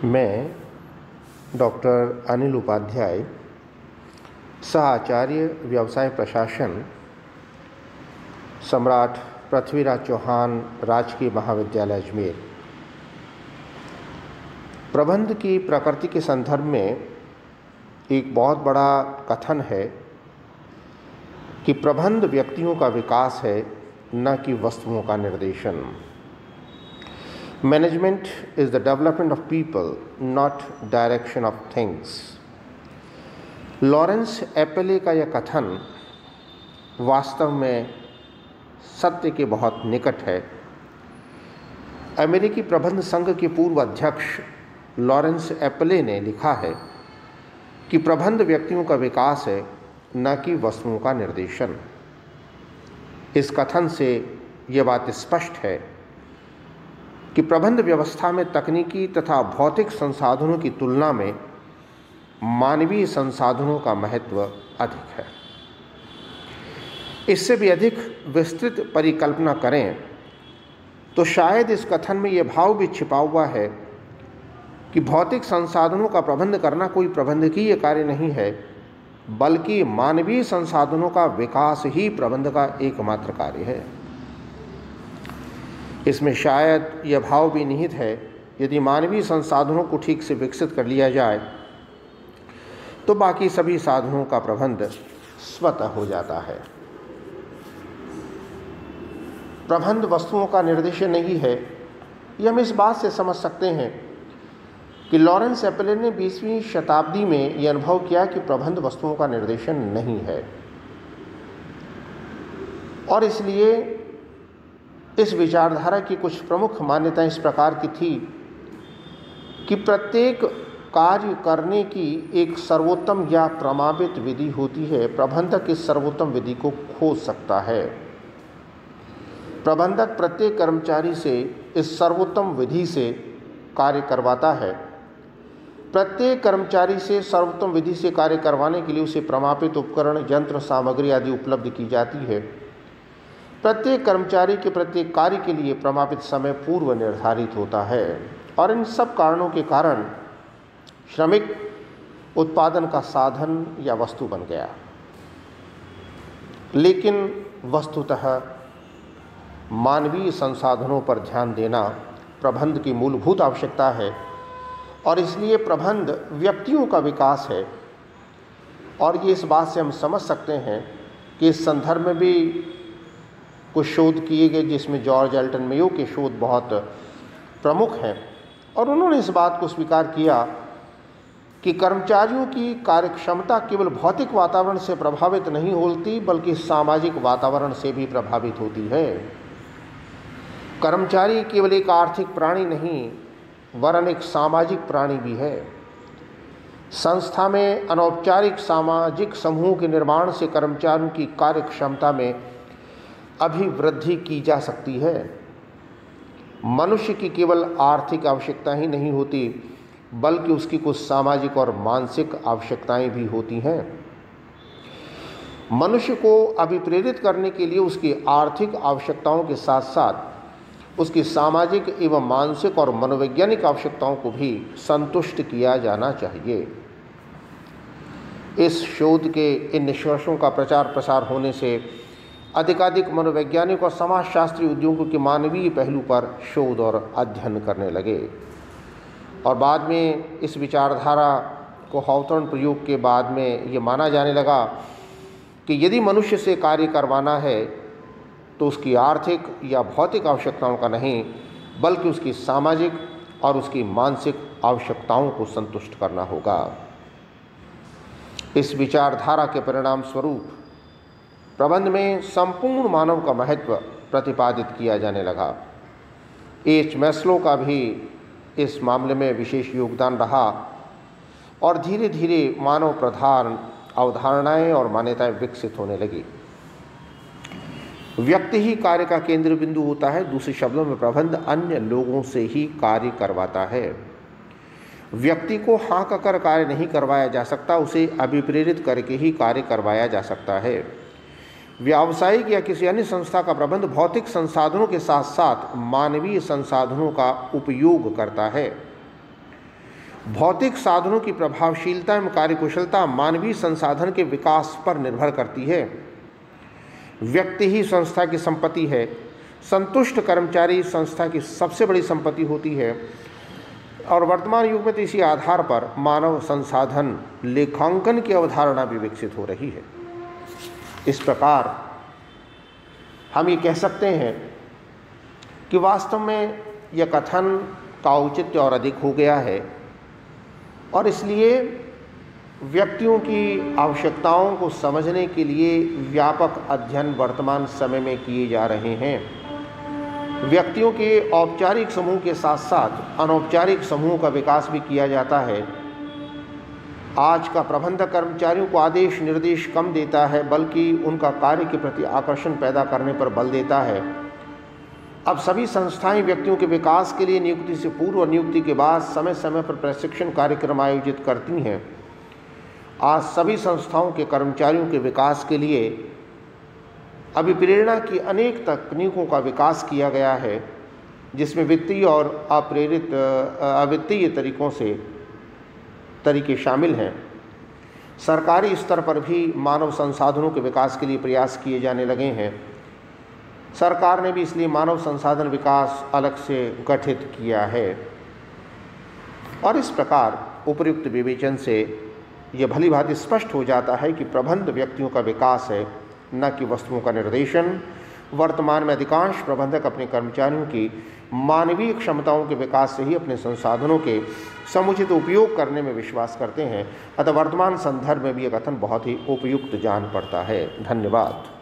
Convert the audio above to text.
मैं डॉक्टर अनिल उपाध्याय, सह-आचार्य व्यवसाय प्रशासन, सम्राट पृथ्वीराज चौहान राजकीय महाविद्यालय अजमेर। प्रबंध की प्रकृति के संदर्भ में एक बहुत बड़ा कथन है कि प्रबंध व्यक्तियों का विकास है, न कि वस्तुओं का निर्देशन। Management is the development of people, not direction of things. Lawrence Appley का यह कथन वास्तव में सत्य के बहुत निकट है। अमेरिकी प्रबंध संघ के पूर्व अध्यक्ष लॉरेंस एप्पले ने लिखा है कि प्रबंध व्यक्तियों का विकास है, न कि वस्तुओं का निर्देशन। इस कथन से यह बात स्पष्ट है कि प्रबंध व्यवस्था में तकनीकी तथा भौतिक संसाधनों की तुलना में मानवीय संसाधनों का महत्व अधिक है। इससे भी अधिक विस्तृत परिकल्पना करें तो शायद इस कथन में यह भाव भी छिपा हुआ है कि भौतिक संसाधनों का प्रबंध करना कोई प्रबंधकीय कार्य नहीं है, बल्कि मानवीय संसाधनों का विकास ही प्रबंध का एकमात्र कार्य है। इसमें शायद यह भाव भी निहित है, यदि मानवीय संसाधनों को ठीक से विकसित कर लिया जाए तो बाकी सभी साधनों का प्रबंध स्वतः हो जाता है। प्रबंध वस्तुओं का निर्देशन नहीं है, यह हम इस बात से समझ सकते हैं कि लॉरेंस एप्पले ने 20वीं शताब्दी में यह अनुभव किया कि प्रबंध वस्तुओं का निर्देशन नहीं है, और इसलिए इस विचारधारा की कुछ प्रमुख मान्यताएं इस प्रकार की थी कि प्रत्येक कार्य करने की एक सर्वोत्तम या प्रमाणित विधि होती है। प्रबंधक इस सर्वोत्तम विधि को खोज सकता है। प्रबंधक प्रत्येक कर्मचारी से इस सर्वोत्तम विधि से कार्य करवाता है। प्रत्येक कर्मचारी से सर्वोत्तम विधि से कार्य करवाने के लिए उसे प्रमाणित उपकरण, यंत्र, सामग्री आदि उपलब्ध की जाती है। प्रत्येक कर्मचारी के प्रत्येक कार्य के लिए प्रमाणित समय पूर्व निर्धारित होता है, और इन सब कारणों के कारण श्रमिक उत्पादन का साधन या वस्तु बन गया। लेकिन वस्तुतः मानवीय संसाधनों पर ध्यान देना प्रबंध की मूलभूत आवश्यकता है, और इसलिए प्रबंध व्यक्तियों का विकास है। और ये इस बात से हम समझ सकते हैं कि इस संदर्भ में भी कुछ शोध किए गए, जिसमें जॉर्ज एल्टन मेयो के शोध बहुत प्रमुख हैं, और उन्होंने इस बात को स्वीकार किया कि कर्मचारियों की कार्यक्षमता केवल भौतिक वातावरण से प्रभावित नहीं होती, बल्कि सामाजिक वातावरण से भी प्रभावित होती है। कर्मचारी केवल एक आर्थिक प्राणी नहीं, वरन एक सामाजिक प्राणी भी है। संस्था में अनौपचारिक सामाजिक समूहों के निर्माण से कर्मचारियों की कार्यक्षमता में अभिवृद्धि की जा सकती है। मनुष्य की केवल आर्थिक आवश्यकता ही नहीं होती, बल्कि उसकी कुछ सामाजिक और मानसिक आवश्यकताएं भी होती हैं। मनुष्य को अभिप्रेरित करने के लिए उसकी आर्थिक आवश्यकताओं के साथ साथ उसकी सामाजिक एवं मानसिक और मनोवैज्ञानिक आवश्यकताओं को भी संतुष्ट किया जाना चाहिए। इस शोध के इन निष्कर्षों का प्रचार प्रसार होने से अधिकाधिक मनोवैज्ञानिक और समाजशास्त्री उद्योगों के मानवीय पहलू पर शोध और अध्ययन करने लगे, और बाद में इस विचारधारा को हॉवथॉर्न प्रयोग के बाद में ये माना जाने लगा कि यदि मनुष्य से कार्य करवाना है तो उसकी आर्थिक या भौतिक आवश्यकताओं का नहीं, बल्कि उसकी सामाजिक और उसकी मानसिक आवश्यकताओं को संतुष्ट करना होगा। इस विचारधारा के परिणाम स्वरूप प्रबंध में संपूर्ण मानव का महत्व प्रतिपादित किया जाने लगा। एच मैस्लो का भी इस मामले में विशेष योगदान रहा, और धीरे धीरे मानव प्रधान अवधारणाएं और मान्यताएं विकसित होने लगी। व्यक्ति ही कार्य का केंद्र बिंदु होता है। दूसरे शब्दों में प्रबंध अन्य लोगों से ही कार्य करवाता है। व्यक्ति को हाँक कर कार्य नहीं करवाया जा सकता, उसे अभिप्रेरित करके ही कार्य करवाया जा सकता है। व्यावसायिक या किसी अन्य संस्था का प्रबंध भौतिक संसाधनों के साथ साथ मानवीय संसाधनों का उपयोग करता है। भौतिक साधनों की प्रभावशीलता एवं कार्यकुशलता मानवीय संसाधन के विकास पर निर्भर करती है। व्यक्ति ही संस्था की संपत्ति है। संतुष्ट कर्मचारी संस्था की सबसे बड़ी संपत्ति होती है और वर्तमान युग में तो इसी आधार पर मानव संसाधन लेखांकन की अवधारणा भी विकसित हो रही है। इस प्रकार हम ये कह सकते हैं कि वास्तव में यह कथन का औचित्य और अधिक हो गया है और इसलिए व्यक्तियों की आवश्यकताओं को समझने के लिए व्यापक अध्ययन वर्तमान समय में किए जा रहे हैं। व्यक्तियों के औपचारिक समूह के साथ साथ अनौपचारिक समूह का विकास भी किया जाता है। आज का प्रबंधक कर्मचारियों को आदेश निर्देश कम देता है, बल्कि उनका कार्य के प्रति आकर्षण पैदा करने पर बल देता है। अब सभी संस्थाएं व्यक्तियों के विकास के लिए नियुक्ति से पूर्व और नियुक्ति के बाद समय समय पर प्रशिक्षण कार्यक्रम आयोजित करती हैं। आज सभी संस्थाओं के कर्मचारियों के विकास के लिए अभिप्रेरणा की अनेक तकनीकों का विकास किया गया है, जिसमें वित्तीय और अवित्तीय तरीके शामिल हैं। सरकारी स्तर पर भी मानव संसाधनों के विकास के लिए प्रयास किए जाने लगे हैं। सरकार ने भी इसलिए मानव संसाधन विकास अलग से गठित किया है और इस प्रकार उपर्युक्त विवेचन से यह भली भांति स्पष्ट हो जाता है कि प्रबंध व्यक्तियों का विकास है, न कि वस्तुओं का निर्देशन। वर्तमान में अधिकांश प्रबंधक अपने कर्मचारियों की मानवीय क्षमताओं के विकास से ही अपने संसाधनों के समुचित उपयोग करने में विश्वास करते हैं। अतः वर्तमान संदर्भ में भी यह कथन बहुत ही उपयुक्त जान पड़ता है। धन्यवाद।